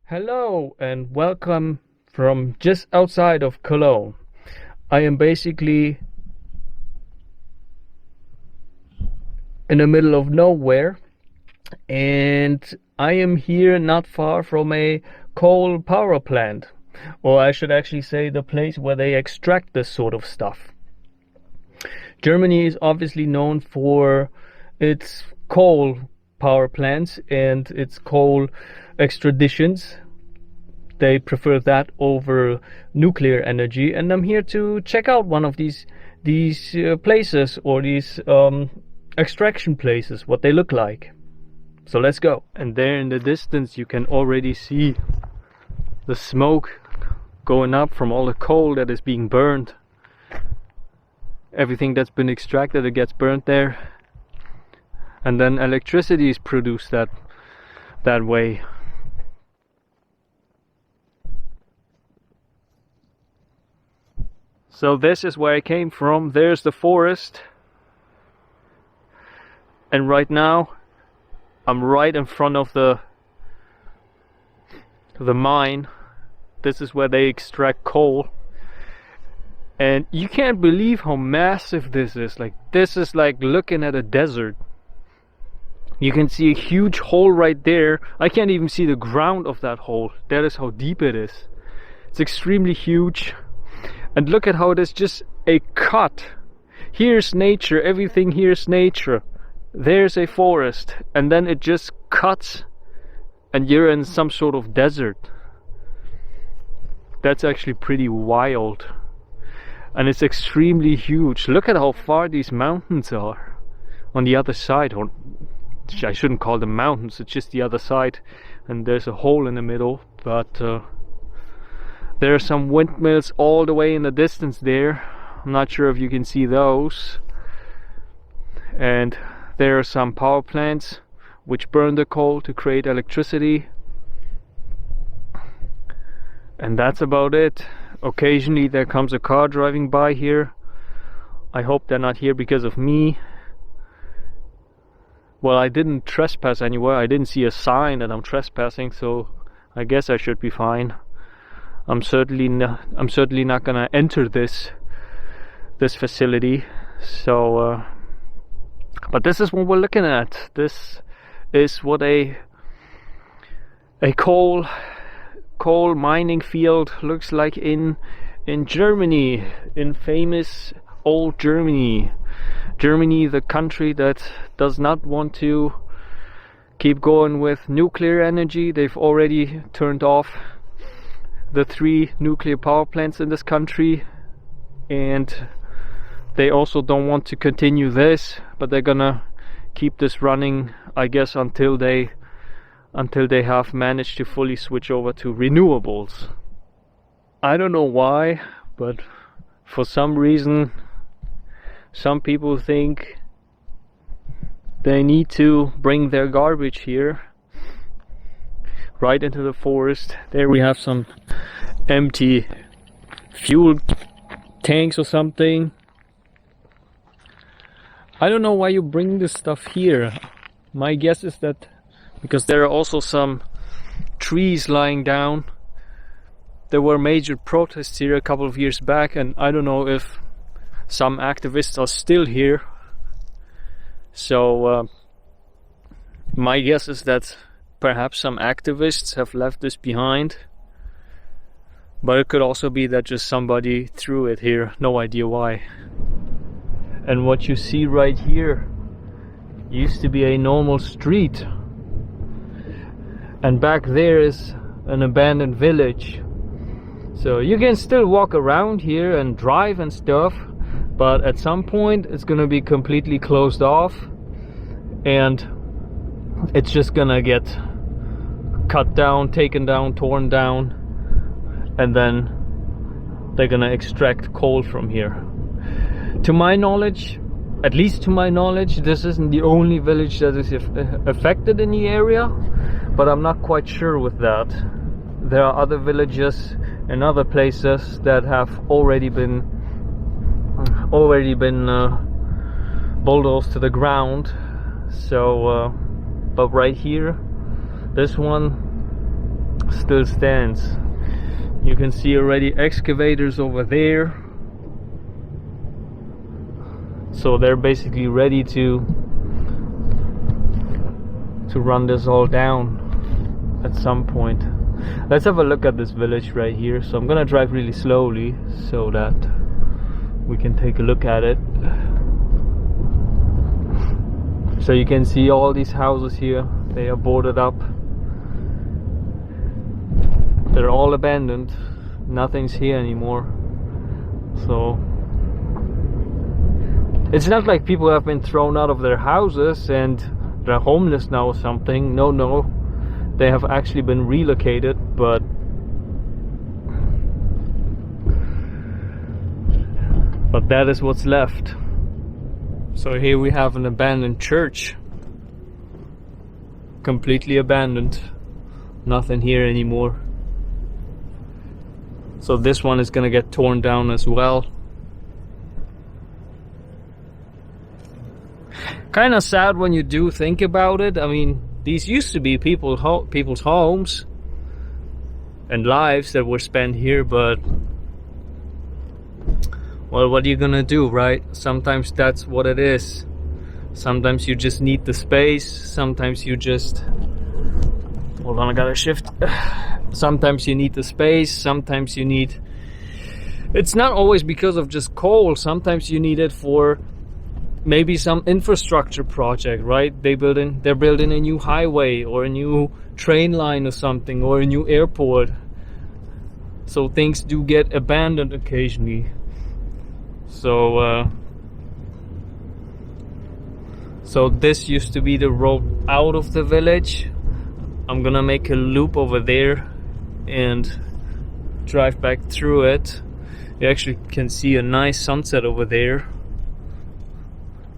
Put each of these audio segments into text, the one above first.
Hello and welcome from just outside of Cologne. I am basically in the middle of nowhere, and I am here not far from a coal power plant, or I should actually say the place where they extract this sort of stuff. Germany is obviously known for its coal power plants and its coal extraditions. They prefer that over nuclear energy, and I'm here to check out one of these places, or these extraction places, what they look like. So let's go. And there in the distance you can already see the smoke going up from all the coal that is being burned. Everything that's been extracted, it gets burnt there, and then electricity is produced that way. So this is where I came from. There's the forest, and right now I'm right in front of the mine. This is where they extract coal, and you can't believe how massive this is. Like, this is like looking at a desert. You can see a huge hole right there. I can't even see the ground of that hole. That is how deep it is. It's extremely huge. And look at how it is just a cut. Here's nature, everything here's nature. There's a forest, and then it just cuts and you're in some sort of desert. That's actually pretty wild. And it's extremely huge. Look at how far these mountains are on the other side. Or I shouldn't call them mountains, it's just the other side. And there's a hole in the middle, but there are some windmills all the way in the distance there. I'm not sure if you can see those. And there are some power plants which burn the coal to create electricity. And that's about it. Occasionally there comes a car driving by here. I hope they're not here because of me. Well, I didn't trespass anywhere. I didn't see a sign that I'm trespassing, so I guess I should be fine. I'm certainly not gonna enter this facility. So but this is what we're looking at. This is what a coal mining field looks like in Germany, in famous old Germany. Germany, the country that does not want to keep going with nuclear energy. They've already turned off the 3 nuclear power plants in this country, and they also don't want to continue this, but they're gonna keep this running, I guess, until they have managed to fully switch over to renewables. I don't know why, but for some reason some people think they need to bring their garbage here right into the forest. There we have some empty fuel tanks or something. I don't know why you bring this stuff here. My guess is that because there are also some trees lying down. There were major protests here a couple of years back, and I don't know if some activists are still here. So my guess is that perhaps some activists have left this behind, but it could also be that just somebody threw it here, no idea why. And what you see right here used to be a normal street, and back there is an abandoned village. So you can still walk around here and drive and stuff, but at some point it's gonna be completely closed off, and it's just gonna get cut down, taken down, torn down, and then they're gonna extract coal from here. To my knowledge, at least to my knowledge, this isn't the only village that is affected in the area, but I'm not quite sure with that. There are other villages and other places that have already been bulldozed to the ground. So but right here, this one, still stands. You can see already excavators over there, so they're basically ready to run this all down at some point. Let's have a look at this village right here. So I'm gonna drive really slowly so that we can take a look at it. So you can see all these houses here, they are boarded up. They're all abandoned. Nothing's here anymore. So it's not like people have been thrown out of their houses and they're homeless now or something. No, they have actually been relocated, but that is what's left. So here we have an abandoned church, completely abandoned, nothing here anymore. So this one is gonna get torn down as well. Kind of sad when you do think about it. I mean, these used to be people's homes and lives that were spent here, but well, what are you gonna do, right? Sometimes that's what it is. Sometimes you just need the space. Sometimes you just... Hold on, I gotta shift. Sometimes you need the space. Sometimes you need... It's not always because of just coal. Sometimes you need it for maybe some infrastructure project, right? They're building a new highway or a new train line or something, or a new airport. So things do get abandoned occasionally. So this used to be the road out of the village. I'm gonna make a loop over there and drive back through it. You actually can see a nice sunset over there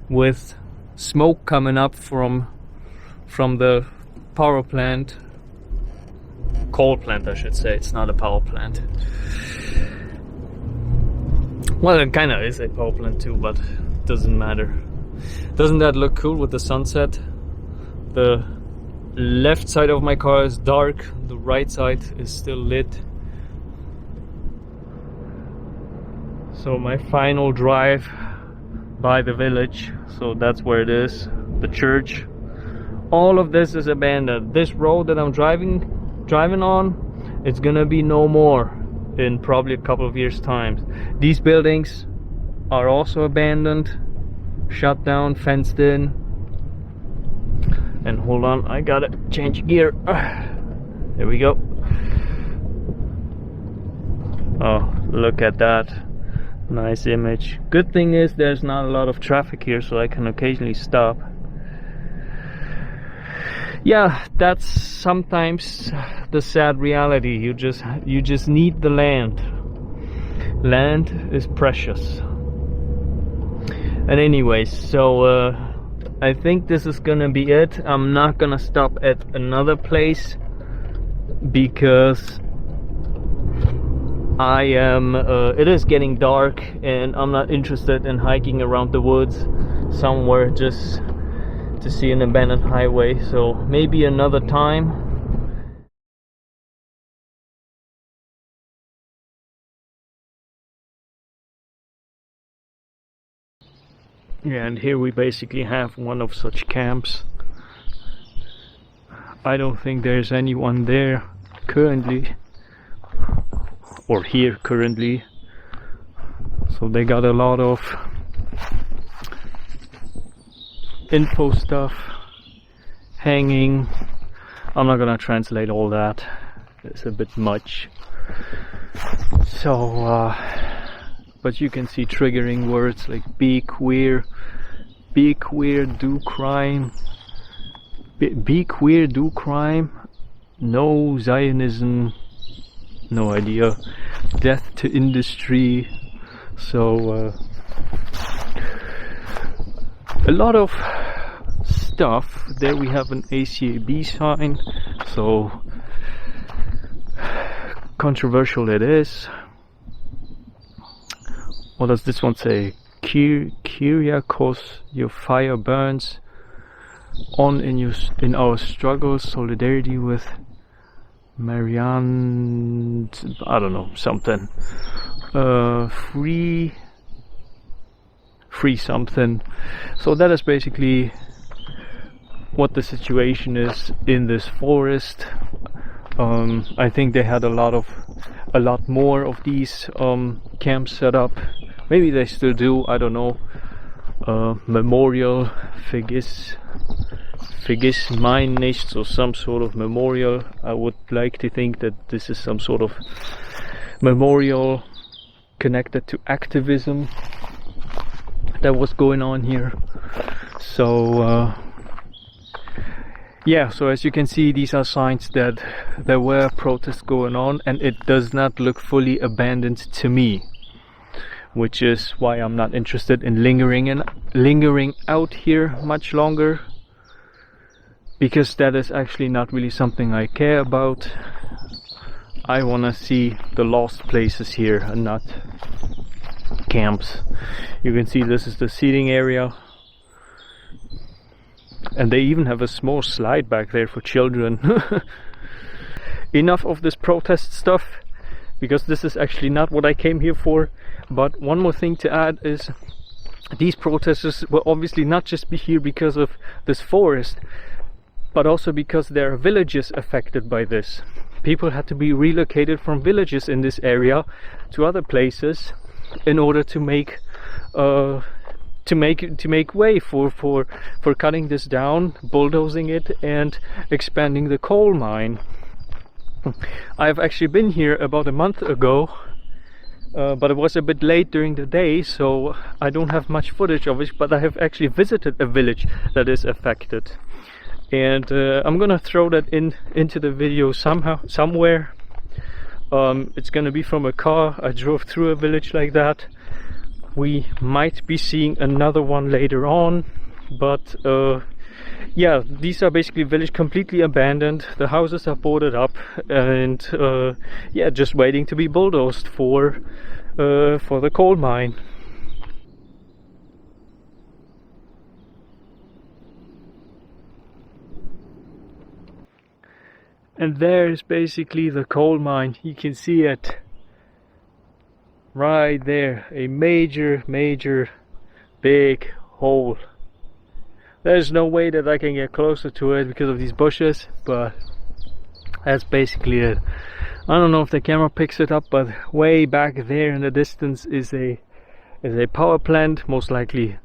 with smoke coming up from the power plant, coal plant I should say. It's not a power plant. Well, it kind of is a power plant too, but it doesn't matter. Doesn't that look cool with the sunset? The left side of my car is dark, the right side is still lit. So my final drive by the village, so that's where it is, the church. All of this is abandoned. This road that I'm driving on, it's gonna be no more in probably a couple of years' time. These buildings are also abandoned, shut down, fenced in. And hold on, I gotta change gear. There we go. Oh, look at that. Nice image. Good thing is there's not a lot of traffic here, so I can occasionally stop. Yeah, that's sometimes the sad reality. You just need the land. Land is precious. And anyways, so I think this is gonna be it. I'm not gonna stop at another place because it is getting dark and I'm not interested in hiking around the woods somewhere just to see an abandoned highway. So maybe another time. Yeah, and here we basically have one of such camps. I don't think there's anyone there currently, or here currently. So they got a lot of info stuff hanging. I'm not gonna translate all that, it's a bit much. So but you can see triggering words like be queer, do crime, be queer, do crime, no Zionism, no idea, death to industry. So a lot of stuff. There we have an ACAB sign, so controversial it is. What does this one say? Kyriakos, your fire burns on in our struggles, solidarity with Marianne, I don't know, something. Free something. So that is basically what the situation is in this forest. I think they had a lot more of these camps set up. Maybe they still do, I don't know. Memorial Vergiss mein nicht, so some sort of memorial. I would like to think that this is some sort of memorial connected to activism that was going on here. So yeah, so as you can see, these are signs that there were protests going on, and it does not look fully abandoned to me, which is why I'm not interested in lingering out here much longer, because that is actually not really something I care about. I want to see the lost places here and not camps. You can see this is the seating area, and they even have a small slide back there for children. Enough of this protest stuff, because this is actually not what I came here for. But one more thing to add is these protesters will obviously not just be here because of this forest, but also because there are villages affected by this. People had to be relocated from villages in this area to other places in order to make way for cutting this down, bulldozing it, and expanding the coal mine. I've actually been here about a month ago, but it was a bit late during the day, so I don't have much footage of it, but I have actually visited a village that is affected. And I'm gonna throw that into the video somewhere. It's gonna be from a car. I drove through a village like that. We might be seeing another one later on, but yeah, these are basically village completely abandoned. The houses are boarded up, and yeah, just waiting to be bulldozed for the coal mine. And there is basically the coal mine. You can see it right there, a major big hole. There's no way that I can get closer to it because of these bushes, but that's basically it. I don't know if the camera picks it up, but way back there in the distance is a power plant, most likely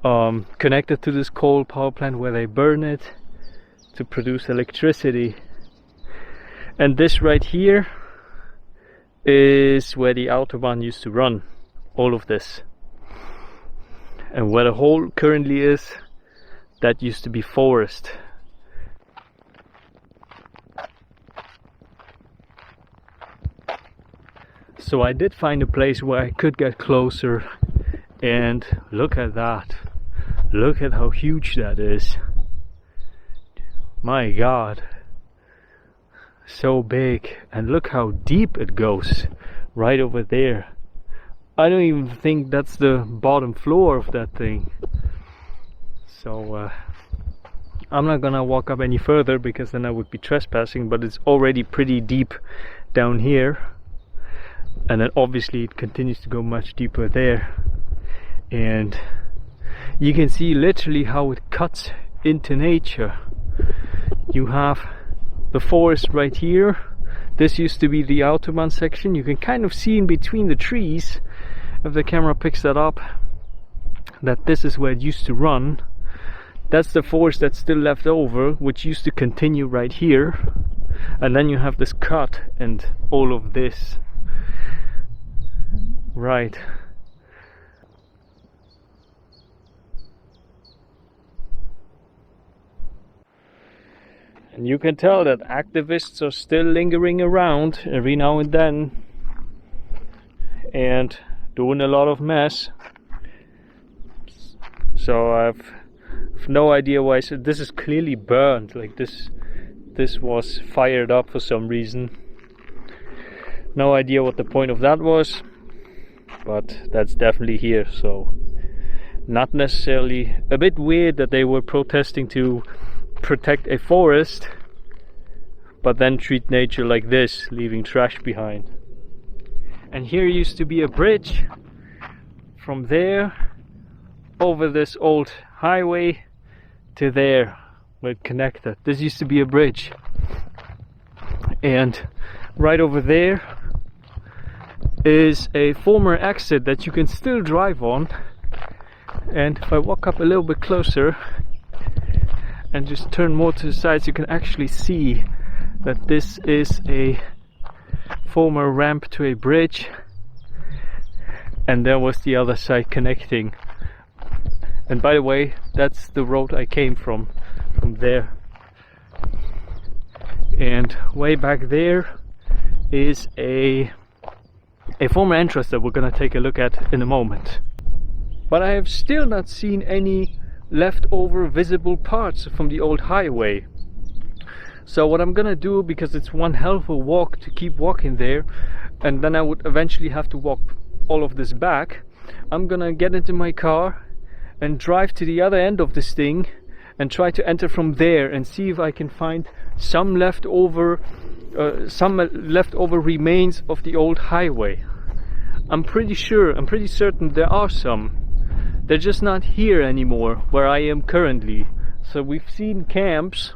connected to this coal power plant where they burn it to produce electricity. And this right here is where the Autobahn used to run, all of this. And where the hole currently is, that used to be forest. So I did find a place where I could get closer, and look at that. Look at how huge that is. My God. So big, and look how deep it goes right over there. I don't even think that's the bottom floor of that thing. So I'm not gonna walk up any further because then I would be trespassing, but it's already pretty deep down here, and then obviously it continues to go much deeper there, and you can see literally how it cuts into nature. You have the forest right here. This used to be the Autobahn section. You can kind of see in between the trees, if the camera picks that up, that this is where it used to run. That's the forest that's still left over, which used to continue right here. And then you have this cut and all of this. Right. And you can tell that activists are still lingering around every now and then and doing a lot of mess. So I've no idea why. So this is clearly burned. Like this was fired up for some reason. No idea what the point of that was, but that's definitely here. So not necessarily, a bit weird that they were protesting to protect a forest, but then treat nature like this, leaving trash behind. And here used to be a bridge from there over this old highway to there where it connected. This used to be a bridge, and right over there is a former exit that you can still drive on. And if I walk up a little bit closer and just turn more to the sides, you can actually see that this is a former ramp to a bridge, and there was the other side connecting. And by the way, that's the road I came from there. And way back there is a former entrance that we're gonna take a look at in a moment. But I have still not seen any leftover visible parts from the old highway. So what I'm gonna do, because it's one hell of a walk to keep walking there, and then I would eventually have to walk all of this back, I'm gonna get into my car and drive to the other end of this thing and try to enter from there and see if I can find some leftover remains of the old highway. I'm pretty certain there are some. They're just not here anymore where I am currently. So we've seen camps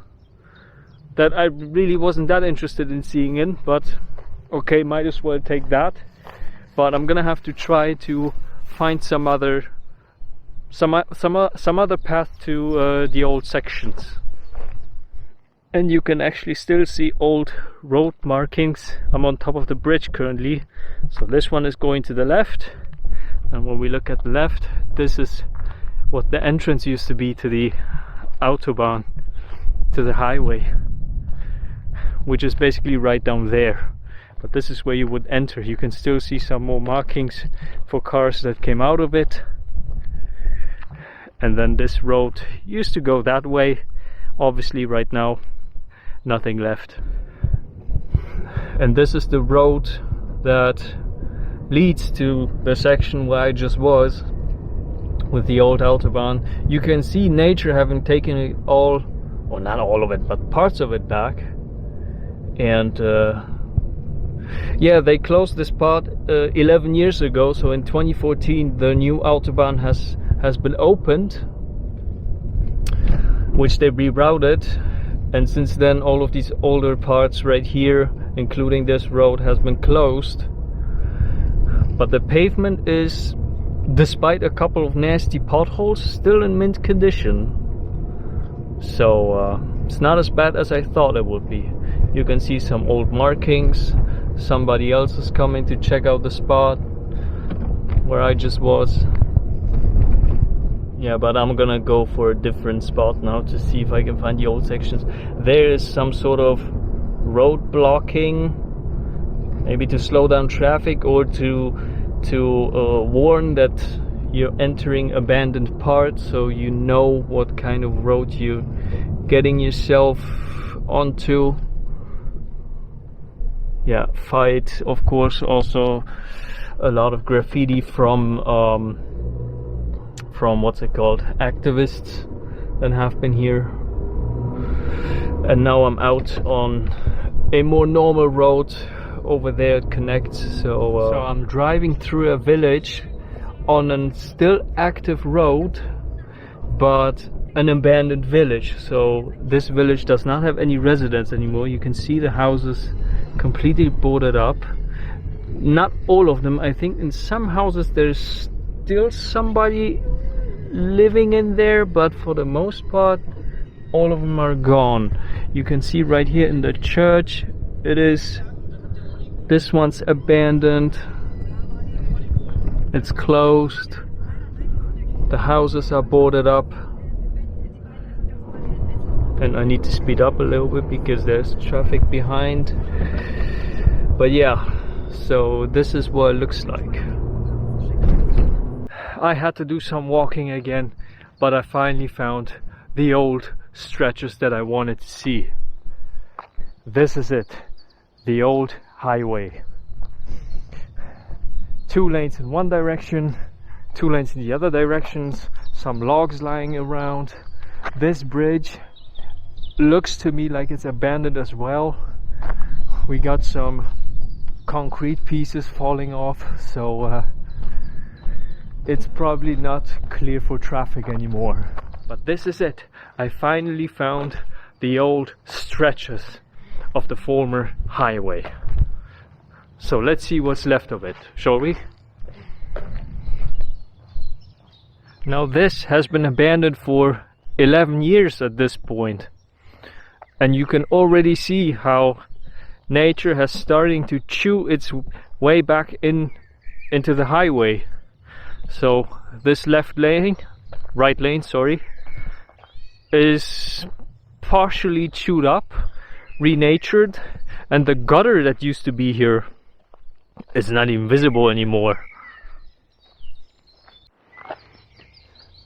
that I really wasn't that interested in seeing in, but okay, might as well take that. But I'm gonna have to try to find some other path to the old sections. And you can actually still see old road markings. I'm on top of the bridge currently, so this one is going to the left, and when we look at the left, this is what the entrance used to be to the Autobahn, to the highway, which is basically right down there. But this is where you would enter. You can still see some more markings for cars that came out of it. And then this road used to go that way. Obviously right now nothing left. And this is the road that leads to the section where I just was with the old Autobahn. You can see nature having taken it all, well, not all of it, but parts of it back. And yeah, they closed this part 11 years ago. So in 2014 the new Autobahn has been opened, which they rerouted, and since then all of these older parts right here, including this road, has been closed. But the pavement is, despite a couple of nasty potholes, still in mint condition. So it's not as bad as I thought it would be. You can see some old markings. Somebody else is coming to check out the spot where I just was. Yeah, but I'm gonna go for a different spot now to see if I can find the old sections. There is some sort of road blocking, maybe to slow down traffic or to warn that you're entering abandoned parts, so you know what kind of road you're getting yourself onto. Yeah, fight, of course, also a lot of graffiti from what's it called, activists that have been here. And now I'm out on a more normal road. Over there it connects, so I'm driving through a village on a still active road, but an abandoned village. So this village does not have any residents anymore. You can see the houses completely boarded up. Not all of them. I think in some houses there's still somebody living in there, but for the most part all of them are gone. You can see right here in the church, this one's abandoned, it's closed, the houses are boarded up, and I need to speed up a little bit because there's traffic behind. But yeah, so this is what it looks like. I had to do some walking again, but I finally found the old stretches that I wanted to see. This is it, the old highway. 2 lanes in one direction, 2 lanes in the other directions, some logs lying around. This bridge looks to me like it's abandoned as well. we got some concrete pieces falling off, so it's probably not clear for traffic anymore. But this is it. I finally found the old stretches of the former highway. So let's see what's left of it, shall we? Now this has been abandoned for 11 years at this point, and you can already see how nature has starting to chew its way back into the highway. So this right lane, is partially chewed up, renatured, and the gutter that used to be here is not even visible anymore.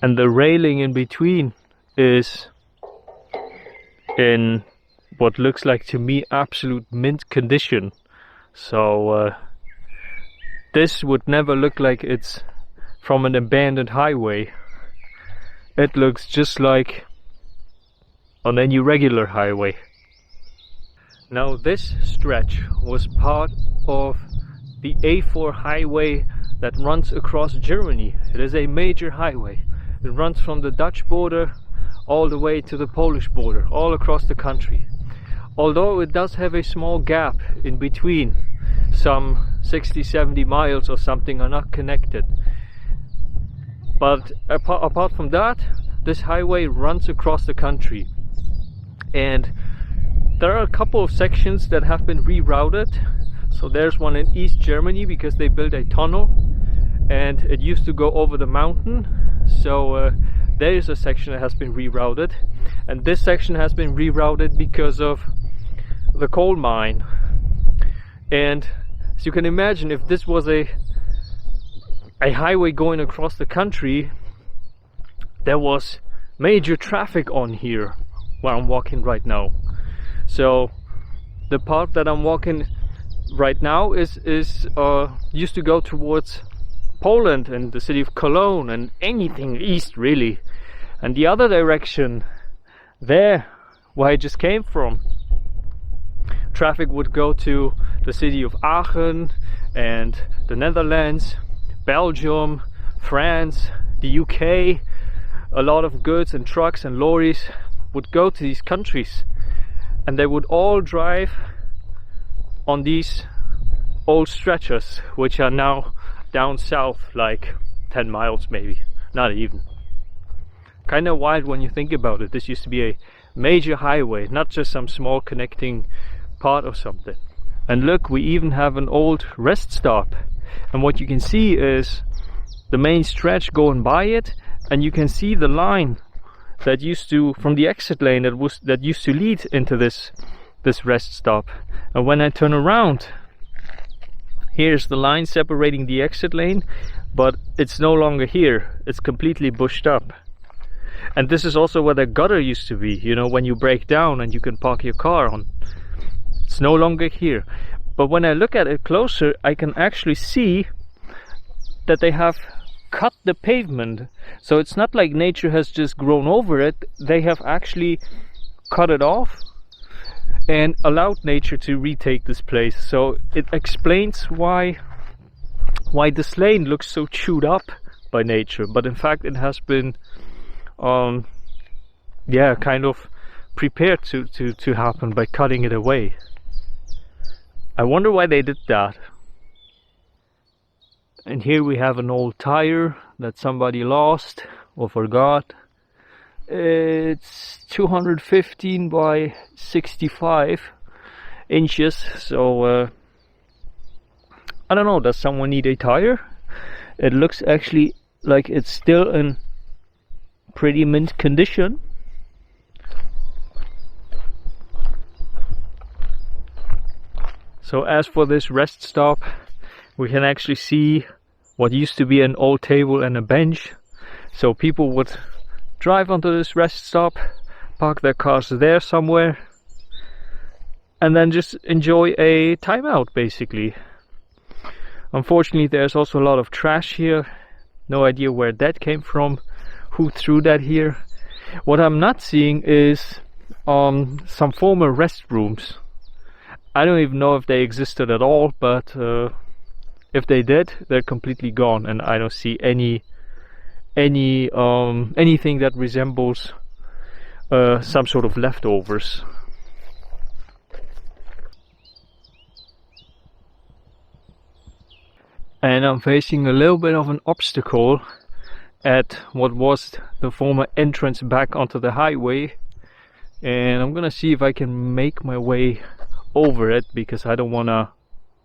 And the railing in between is in what looks like to me absolute mint condition. So this would never look like it's from an abandoned highway. It looks just like on any regular highway. Now this stretch was part of the A4 highway that runs across Germany. It is a major highway. It runs from the Dutch border all the way to the Polish border, all across the country. Although it does have a small gap in between, some 60-70 miles or something are not connected. But apart from that, this highway runs across the country. And there are a couple of sections that have been rerouted. So there's one in East Germany because they built a tunnel and it used to go over the mountain. So there is a section that has been rerouted, and this section has been rerouted because of the coal mine. And as you can imagine, if this was a highway going across the country, there was major traffic on here where I'm walking right now. So the part that I'm walking right now is used to go towards Poland and the city of Cologne and anything east really. And the other direction, there where I just came from, traffic would go to the city of Aachen and the Netherlands, Belgium, France, the UK. A lot of goods and trucks and lorries would go to these countries, and they would all drive on these old stretchers, which are now down south like 10 miles maybe, not even. Kind of wild when you think about it. This used to be a major highway, not just some small connecting part of something. And look, we even have an old rest stop, and what you can see is the main stretch going by it, and you can see the line that used to, from the exit lane that used to lead into this rest stop. And when I turn around, here's the line separating the exit lane, but it's no longer here. It's completely bushed up. And this is also where the gutter used to be, you know, when you break down and you can park your car on. It's no longer here. But when I look at it closer, I can actually see that they have cut the pavement. So it's not like nature has just grown over it. They have actually cut it off and allowed nature to retake this place. So it explains why this lane looks so chewed up by nature, but in fact it has been kind of prepared to happen by cutting it away. I wonder why they did that. And here we have an old tire that somebody lost or forgot. It's 215 by 65 inches, so I don't know, does someone need a tire? It looks actually like it's still in pretty mint condition. So as for this rest stop, we can actually see what used to be an old table and a bench. So people would drive onto this rest stop, park their cars there somewhere, and then just enjoy a timeout basically. Unfortunately, there's also a lot of trash here. No idea where that came from, who threw that here. What I'm not seeing is some former restrooms. I don't even know if they existed at all, but if they did, they're completely gone, and I don't see anything that resembles some sort of leftovers. And I'm facing a little bit of an obstacle at what was the former entrance back onto the highway, and I'm gonna see if I can make my way over it, because I don't want to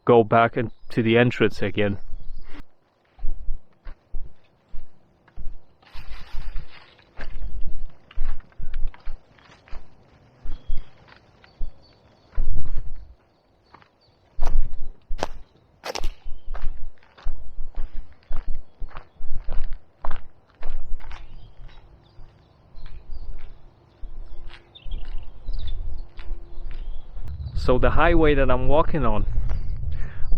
go back into the entrance again. So the highway that I'm walking on,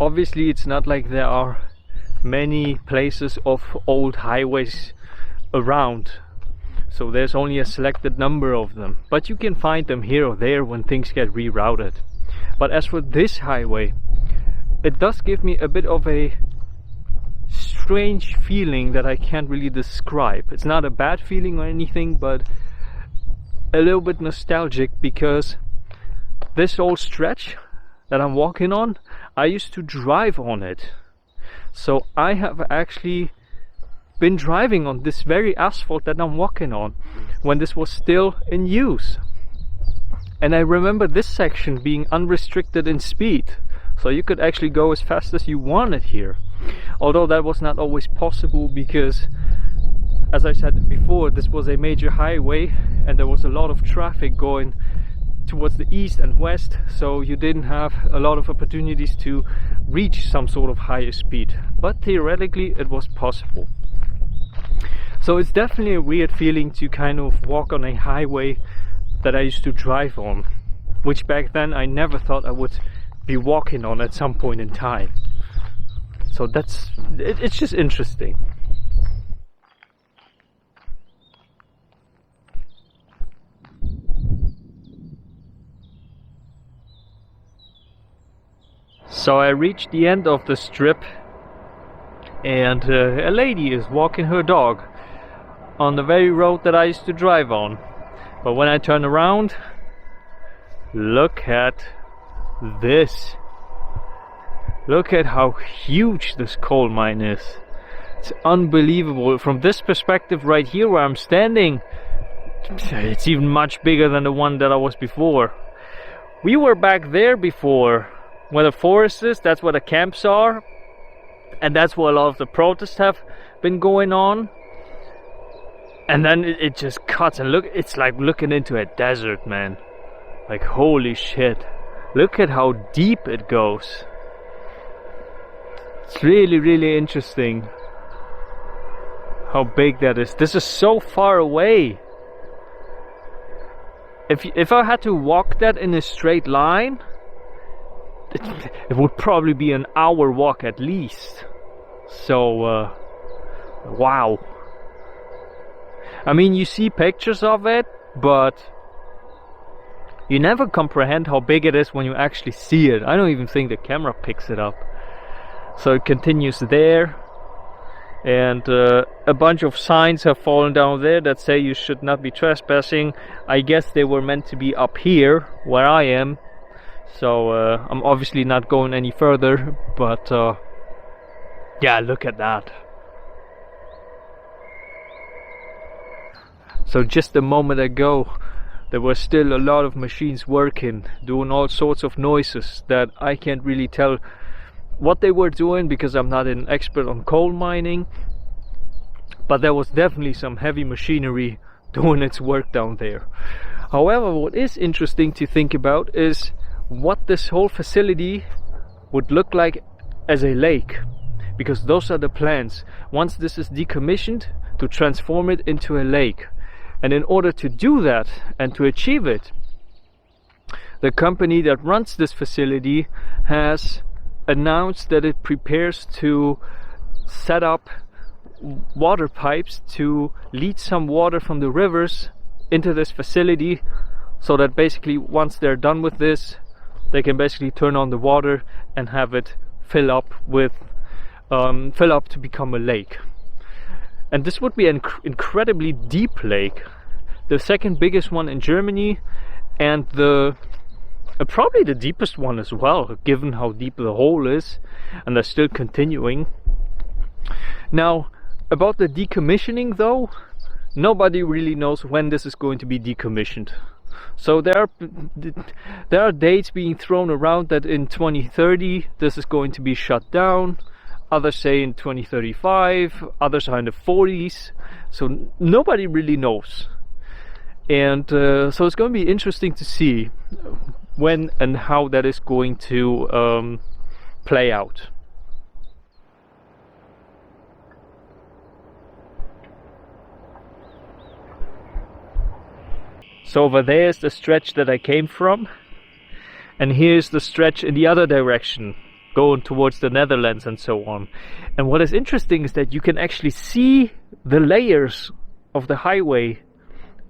obviously it's not like there are many places of old highways around, so there's only a selected number of them, but you can find them here or there when things get rerouted. But as for this highway, it does give me a bit of a strange feeling that I can't really describe. It's not a bad feeling or anything, but a little bit nostalgic, because this old stretch that I'm walking on, I used to drive on it. So I have actually been driving on this very asphalt that I'm walking on when this was still in use. And I remember this section being unrestricted in speed, so you could actually go as fast as you wanted here. Although that was not always possible, because, as I said before, this was a major highway and there was a lot of traffic going towards the east and west, so you didn't have a lot of opportunities to reach some sort of higher speed, but theoretically it was possible. So it's definitely a weird feeling to kind of walk on a highway that I used to drive on, which back then I never thought I would be walking on at some point in time. So it's just interesting. So I reached the end of the strip, and a lady is walking her dog on the very road that I used to drive on. But when I turn around, look at this. Look at how huge this coal mine is. It's unbelievable. From this perspective right here where I'm standing, it's even much bigger than the one that I was before. We were back there before, where the forest is. That's where the camps are, and that's where a lot of the protests have been going on. And then it just cuts, and look, it's like looking into a desert, man. Like, holy shit, look at how deep it goes. It's really, really interesting how big that is. This is so far away. If I had to walk that in a straight line, it would probably be an hour walk at least. So wow. I mean, you see pictures of it, but you never comprehend how big it is when you actually see it. I don't even think the camera picks it up. So it continues there, and a bunch of signs have fallen down there that say you should not be trespassing. I guess they were meant to be up here where I am. So I'm obviously not going any further, but yeah, look at that. So just a moment ago, there were still a lot of machines working, doing all sorts of noises that I can't really tell what they were doing, because I'm not an expert on coal mining. But there was definitely some heavy machinery doing its work down there. However, what is interesting to think about is what this whole facility would look like as a lake, because those are the plans once this is decommissioned, to transform it into a lake. And in order to do that and to achieve it, the company that runs this facility has announced that it prepares to set up water pipes to lead some water from the rivers into this facility, so that basically once they're done with this, they can basically turn on the water and have it fill up to become a lake. And this would be an incredibly deep lake, the second biggest one in Germany, and probably the deepest one as well, given how deep the hole is, and they're still continuing. Now, about the decommissioning though, nobody really knows when this is going to be decommissioned. So there are dates being thrown around that in 2030 this is going to be shut down. Others say in 2035, others are in the 40s. So nobody really knows. And so it's going to be interesting to see when and how that is going to play out. So over there is the stretch that I came from, and here's the stretch in the other direction, going towards the Netherlands and so on. And what is interesting is that you can actually see the layers of the highway,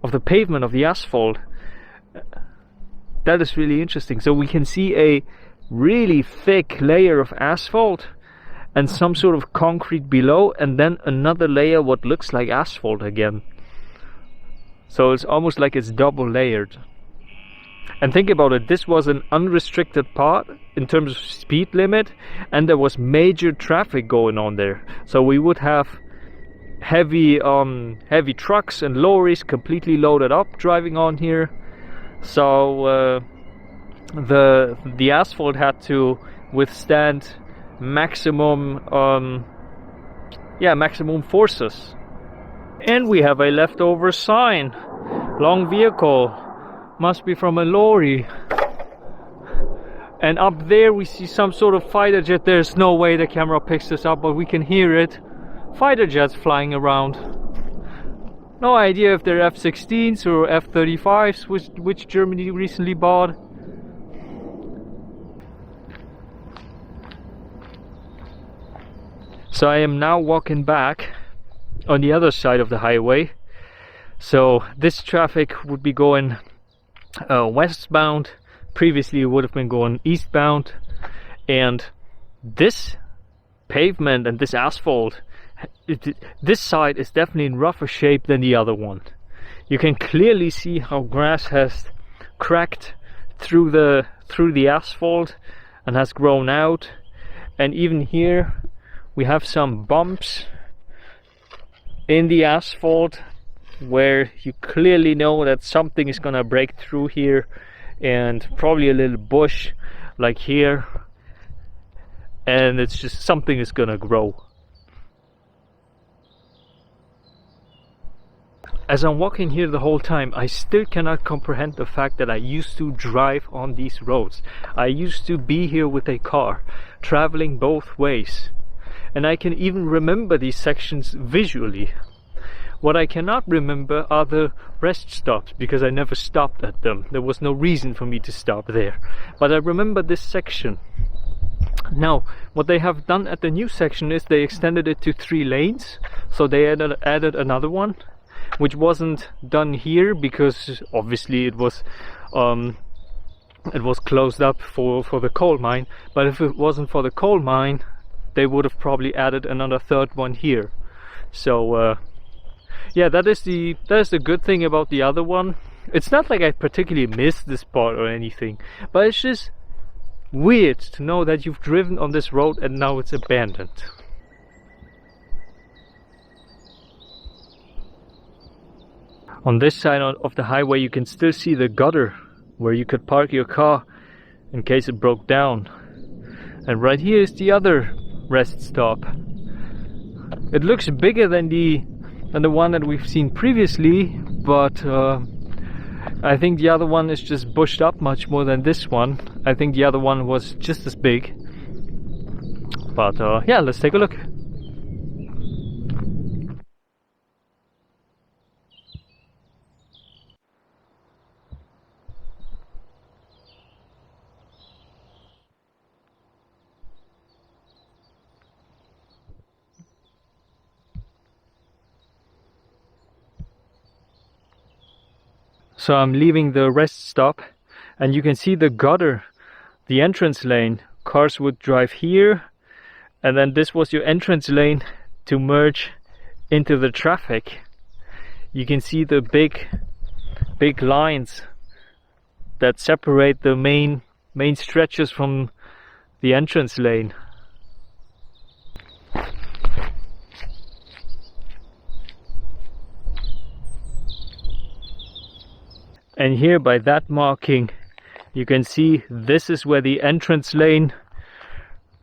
of the pavement, of the asphalt. That is really interesting. So we can see a really thick layer of asphalt and some sort of concrete below, and then another layer what looks like asphalt again. So it's almost like it's double layered. And think about it, this was an unrestricted part in terms of speed limit, and there was major traffic going on there. So we would have heavy trucks and lorries completely loaded up driving on here. So the asphalt had to withstand maximum forces. And we have a leftover sign. Long vehicle. Must be from a lorry. And up there we see some sort of fighter jet. There's no way the camera picks this up, but we can hear it. Fighter jets flying around. No idea if they're F-16s or F-35s, which Germany recently bought. So I am now walking back on the other side of the highway. So this traffic would be going westbound. Previously it would have been going eastbound, and this pavement and this asphalt, this side is definitely in rougher shape than the other one. You can clearly see how grass has cracked through the asphalt and has grown out, and even here we have some bumps in the asphalt where you clearly know that something is gonna break through here, and probably a little bush like here, and it's just something is gonna grow. As I'm walking here the whole time, I still cannot comprehend the fact that I used to drive on these roads. I used to be here with a car, traveling both ways. And I can even remember these sections visually. What I cannot remember are the rest stops, because I never stopped at them. There was no reason for me to stop there. But I remember this section. Now, what they have done at the new section is they extended it to 3 lanes. So they added another one, which wasn't done here because obviously it was closed up for the coal mine. But if it wasn't for the coal mine, they would have probably added another 3rd one here. So yeah, that is the good thing about the other one. It's not like I particularly missed this part or anything, but it's just weird to know that you've driven on this road and now it's abandoned. On this side of the highway you can still see the gutter where you could park your car in case it broke down. And right here is the other rest stop. It looks bigger than the one that we've seen previously, but I think the other one is just bushed up much more than this one. I think the other one was just as big. But yeah, let's take a look. So I'm leaving the rest stop, and you can see the gutter the entrance lane. Cars would drive here, and then this was your entrance lane to merge into the traffic. You can see the big lines that separate the main stretches from the entrance lane. And here by that marking, you can see this is where the entrance lane,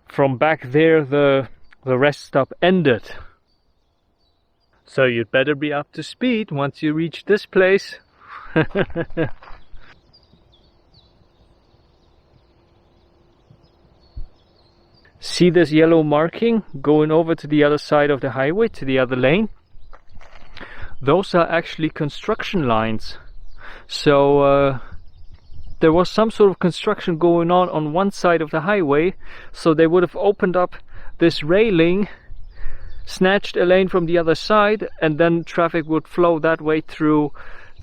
from back there the rest stop ended. So you'd better be up to speed once you reach this place. See this yellow marking going over to the other side of the highway, to the other lane? Those are actually construction lines. So there was some sort of construction going on one side of the highway, so they would have opened up this railing, snatched a lane from the other side, and then traffic would flow that way through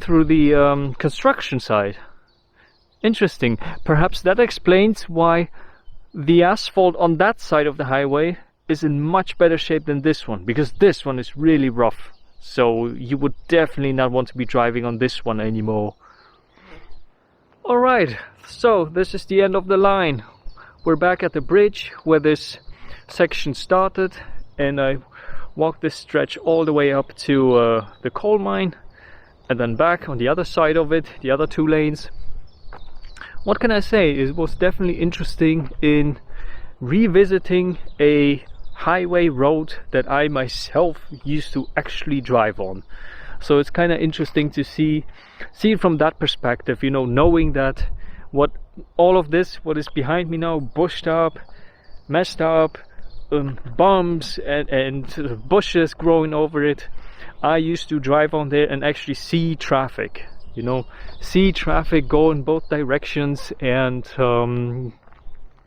the construction side. Interesting. Perhaps that explains why the asphalt on that side of the highway is in much better shape than this one, because this one is really rough. So you would definitely not want to be driving on this one anymore. Alright, so this is the end of the line. We're back at the bridge where this section started, and I walked this stretch all the way up to the coal mine, and then back on the other side of it, the other two lanes. What can I say? It was definitely interesting in revisiting a highway road that I myself used to actually drive on. So it's kind of interesting to see it from that perspective, you know, knowing that all of this, what is behind me now, bushed up, messed up, bumps and bushes growing over it. I used to drive on there and actually see traffic, you know, see traffic go in both directions, and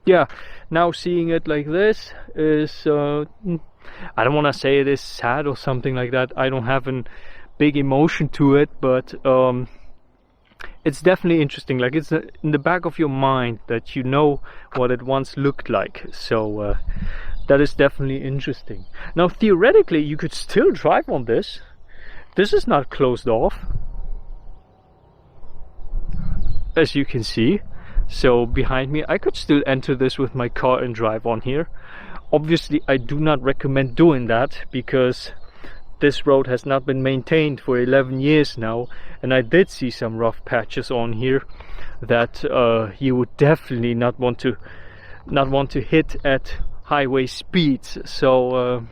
yeah, now seeing it like this is, I don't want to say it is sad or something like that. I don't have a big emotion to it, but it's definitely interesting. Like, it's in the back of your mind that you know what it once looked like. So that is definitely interesting. Now theoretically you could still drive on this. This is not closed off, as you can see. So behind me, I could still enter this with my car and drive on here. Obviously I do not recommend doing that, because this road has not been maintained for 11 years now, and I did see some rough patches on here that you would definitely not want to hit at highway speeds. So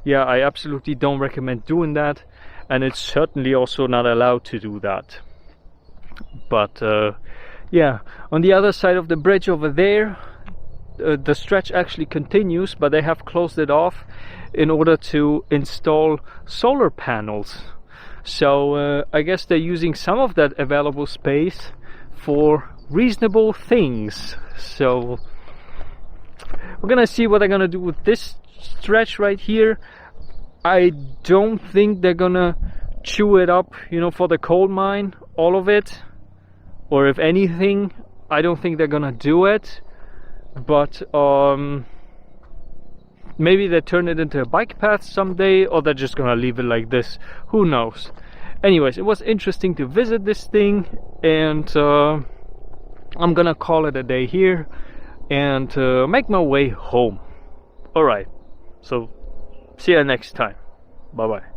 yeah, I absolutely don't recommend doing that, and it's certainly also not allowed to do that. But yeah, on the other side of the bridge over there, the stretch actually continues, but they have closed it off in order to install solar panels. So I guess they're using some of that available space for reasonable things. So we're gonna see what they're gonna do with this stretch right here. I don't think they're gonna chew it up, you know, for the coal mine, all of it. Or if anything, I don't think they're gonna do it. But maybe they turn it into a bike path someday, or they're just gonna leave it like this. Who knows? Anyways, it was interesting to visit this thing, and I'm gonna call it a day here and make my way home. Alright, so see you next time. Bye bye.